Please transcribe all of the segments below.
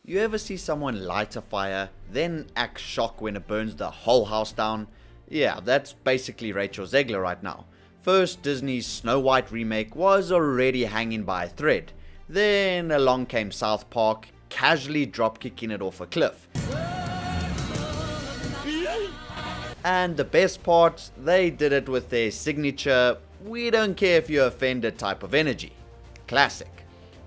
You ever see someone light a fire, then act shocked when it burns the whole house down? Yeah, that's basically Rachel Zegler right now. First, Disney's Snow White remake was already hanging by a thread. Then along came South Park, casually drop-kicking it off a cliff. And the best part, they did it with their signature, we don't care if you're offended type of energy. Classic.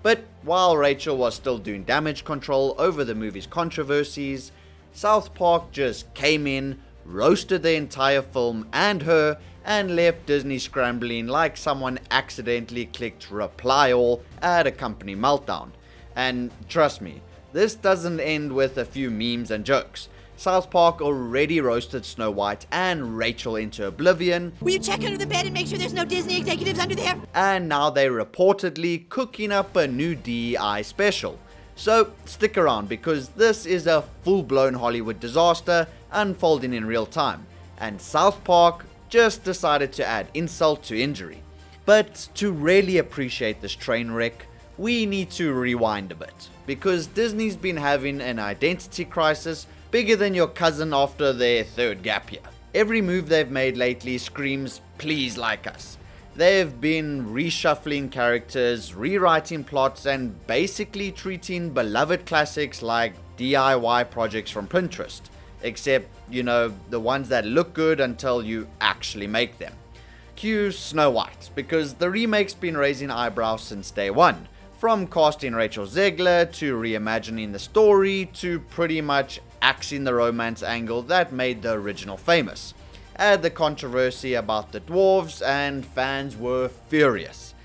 But while Rachel was still doing damage control over the movie's controversies, South Park just came in, roasted the entire film and her, and left Disney scrambling like someone accidentally clicked reply all at a company meltdown. And trust me, this doesn't end with a few memes and jokes. South Park already roasted Snow White and Rachel into oblivion. Will you check under the bed and make sure there's no Disney executives under there? And now they're reportedly cooking up a new DEI special. So stick around because this is a full-blown Hollywood disaster unfolding in real time. And South Park just decided to add insult to injury. But to really appreciate this train wreck, we need to rewind a bit. Because Disney's been having an identity crisis bigger than your cousin after their third gap year. Every move they've made lately screams, please like us. They've been reshuffling characters, rewriting plots, and basically treating beloved classics like DIY projects from Pinterest. Except, the ones that look good until you actually make them. Cue Snow White, because the remake's been raising eyebrows since day one. From casting Rachel Zegler, to reimagining the story, to pretty much axing the romance angle that made the original famous. Add the controversy about the dwarves, and fans were furious.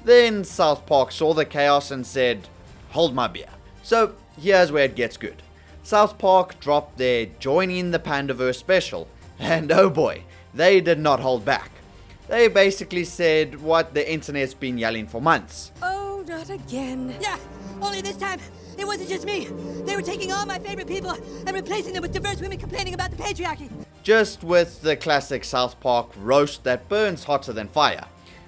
Then South Park saw the chaos and said, hold my beer. So here's where it gets good. South Park dropped their Joining the Panderverse special, and oh boy, they did not hold back. They basically said what the internet's been yelling for months. Oh, not again. Yeah, only this time, it wasn't just me. They were taking all my favorite people and replacing them with diverse women complaining about the patriarchy. Just with the classic South Park roast that burns hotter than fire.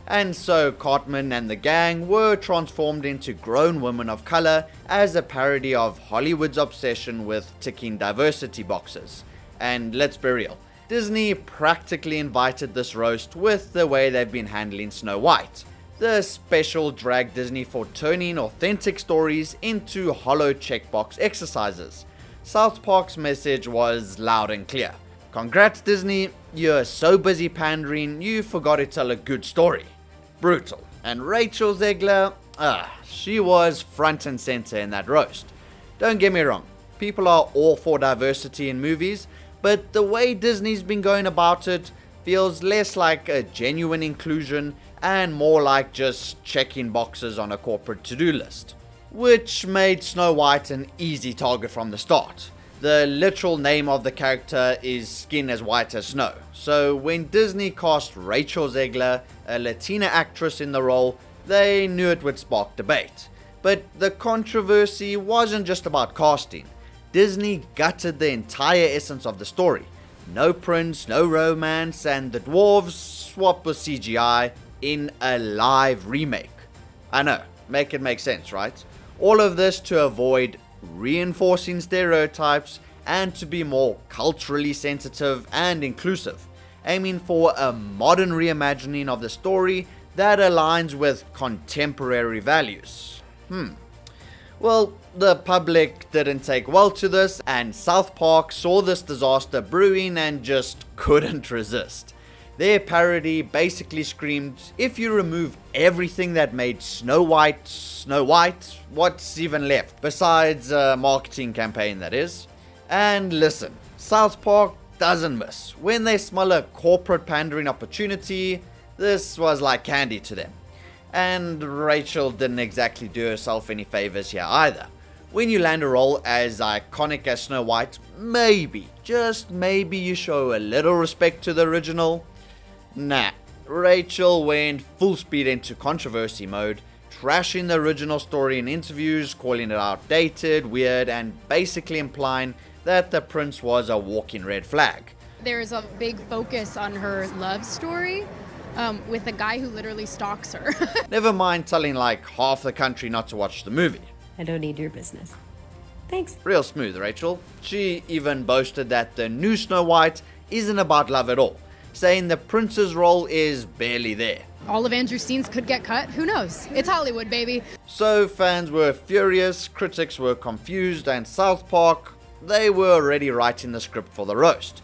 And so Cartman and the gang were transformed into grown women of color as a parody of Hollywood's obsession with ticking diversity boxes. And let's be real, Disney practically invited this roast with the way they've been handling Snow White. The special dragged Disney for turning authentic stories into hollow checkbox exercises. South Park's message was loud and clear. Congrats Disney, you're so busy pandering, you forgot to tell a good story. Brutal. And Rachel Zegler, she was front and center in that roast. Don't get me wrong, people are all for diversity in movies, but the way Disney's been going about it feels less like a genuine inclusion and more like just checking boxes on a corporate to-do list. Which made Snow White an easy target from the start. The literal name of the character is skin as white as snow. So when Disney cast Rachel Zegler, a Latina actress, in the role, they knew it would spark debate. But the controversy wasn't just about casting. Disney gutted the entire essence of the story. No prince, no romance, and the dwarves swapped with CGI in a live remake. I know, make it make sense, right? All of this to avoid reinforcing stereotypes and to be more culturally sensitive and inclusive, aiming for a modern reimagining of the story that aligns with contemporary values. Well, the public didn't take well to this, and South Park saw this disaster brewing and just couldn't resist. Their parody basically screamed, if you remove everything that made Snow White, what's even left? Besides a marketing campaign, that is. And listen, South Park doesn't miss. When they smell a corporate pandering opportunity, this was like candy to them. And Rachel didn't exactly do herself any favors here either. When you land a role as iconic as Snow White, maybe, just maybe you show a little respect to the original. Nah, Rachel went full speed into controversy mode, trashing the original story in interviews, calling it outdated, weird, and basically implying that the prince was a walking red flag. There's a big focus on her love story with a guy who literally stalks her. Never mind telling like half the country not to watch the movie. I don't need your business. Thanks. Real smooth, Rachel. She even boasted that the new Snow White isn't about love at all, saying the prince's role is barely there. All of Andrew's scenes could get cut. Who knows? It's Hollywood, baby. So fans were furious, critics were confused, and South Park, they were already writing the script for the roast.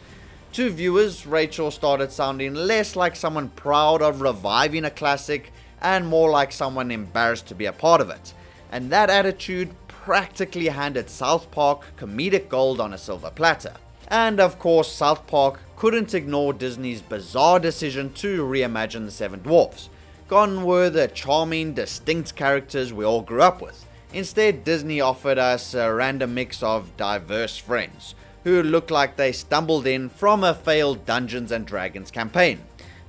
To viewers, Rachel started sounding less like someone proud of reviving a classic and more like someone embarrassed to be a part of it. And that attitude practically handed South Park comedic gold on a silver platter. And of course, South Park couldn't ignore Disney's bizarre decision to reimagine the Seven Dwarfs. Gone were the charming, distinct characters we all grew up with. Instead, Disney offered us a random mix of diverse friends, who looked like they stumbled in from a failed Dungeons and Dragons campaign.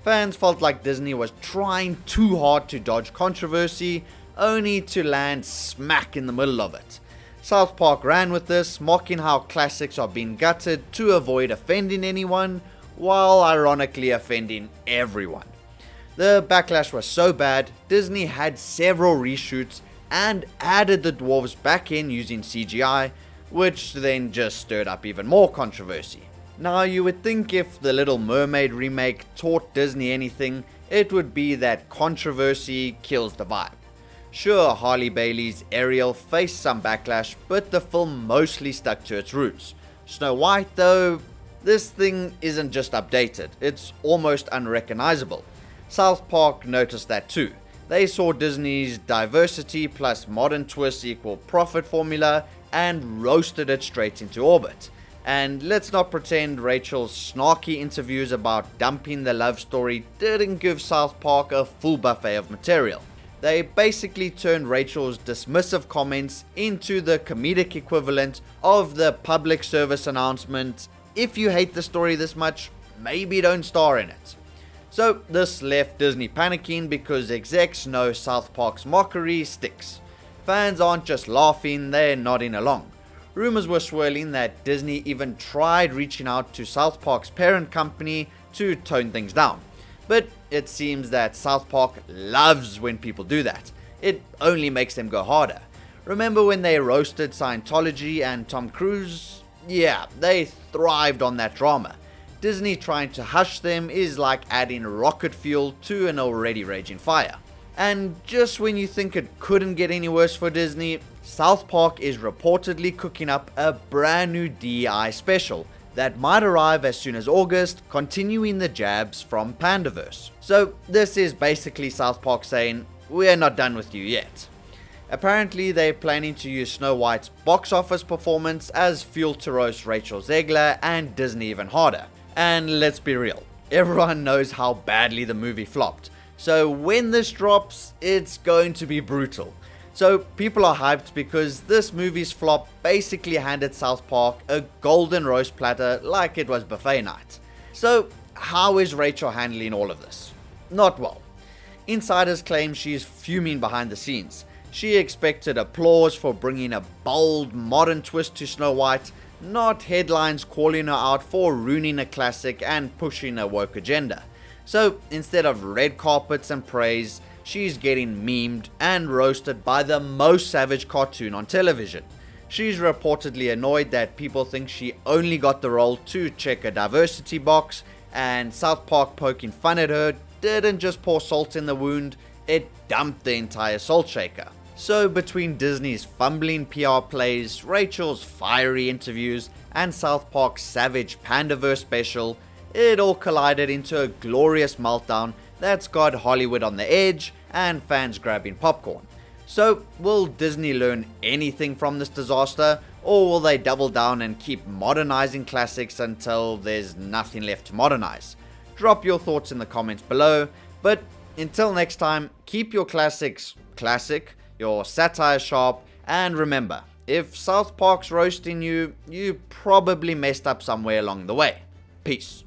Fans felt like Disney was trying too hard to dodge controversy, only to land smack in the middle of it. South Park ran with this, mocking how classics are being gutted to avoid offending anyone, while ironically offending everyone. The backlash was so bad, Disney had several reshoots and added the dwarves back in using CGI, which then just stirred up even more controversy. Now, you would think if the Little Mermaid remake taught Disney anything, it would be that controversy kills the vibe. Sure, Harley Bailey's Ariel faced some backlash, but the film mostly stuck to its roots. Snow White, though, this thing isn't just updated, it's almost unrecognizable. South Park noticed that too. They saw Disney's diversity plus modern twists equal profit formula and roasted it straight into orbit. And let's not pretend Rachel's snarky interviews about dumping the love story didn't give South Park a full buffet of material. They basically turned Rachel's dismissive comments into the comedic equivalent of the public service announcement, if you hate the story this much, maybe don't star in it. So this left Disney panicking because execs know South Park's mockery sticks. Fans aren't just laughing, they're nodding along. Rumors were swirling that Disney even tried reaching out to South Park's parent company to tone things down. But it seems that South Park loves when people do that. It only makes them go harder. Remember when they roasted Scientology and Tom Cruise? Yeah, they thrived on that drama. Disney trying to hush them is like adding rocket fuel to an already raging fire. And just when you think it couldn't get any worse for Disney, South Park is reportedly cooking up a brand new DEI special that might arrive as soon as August, continuing the jabs from Panderverse. So this is basically South Park saying, we're not done with you yet. Apparently they're planning to use Snow White's box office performance as fuel to roast Rachel Zegler and Disney even harder. And let's be real, everyone knows how badly the movie flopped. So when this drops, it's going to be brutal. So people are hyped because this movie's flop basically handed South Park a golden roast platter like it was buffet night. So how is Rachel handling all of this? Not well. Insiders claim she's fuming behind the scenes. She expected applause for bringing a bold, modern twist to Snow White, not headlines calling her out for ruining a classic and pushing a woke agenda. So instead of red carpets and praise, she's getting memed and roasted by the most savage cartoon on television. She's reportedly annoyed that people think she only got the role to check a diversity box, and South Park poking fun at her didn't just pour salt in the wound, it dumped the entire salt shaker. So between Disney's fumbling PR plays, Rachel's fiery interviews, and South Park's savage Panderverse special, it all collided into a glorious meltdown that's got Hollywood on the edge and fans grabbing popcorn. So will Disney learn anything from this disaster, or will they double down and keep modernizing classics until there's nothing left to modernize? Drop your thoughts in the comments below, but until next time, keep your classics classic, your satire sharp, and remember, if South Park's roasting you, you probably messed up somewhere along the way. Peace.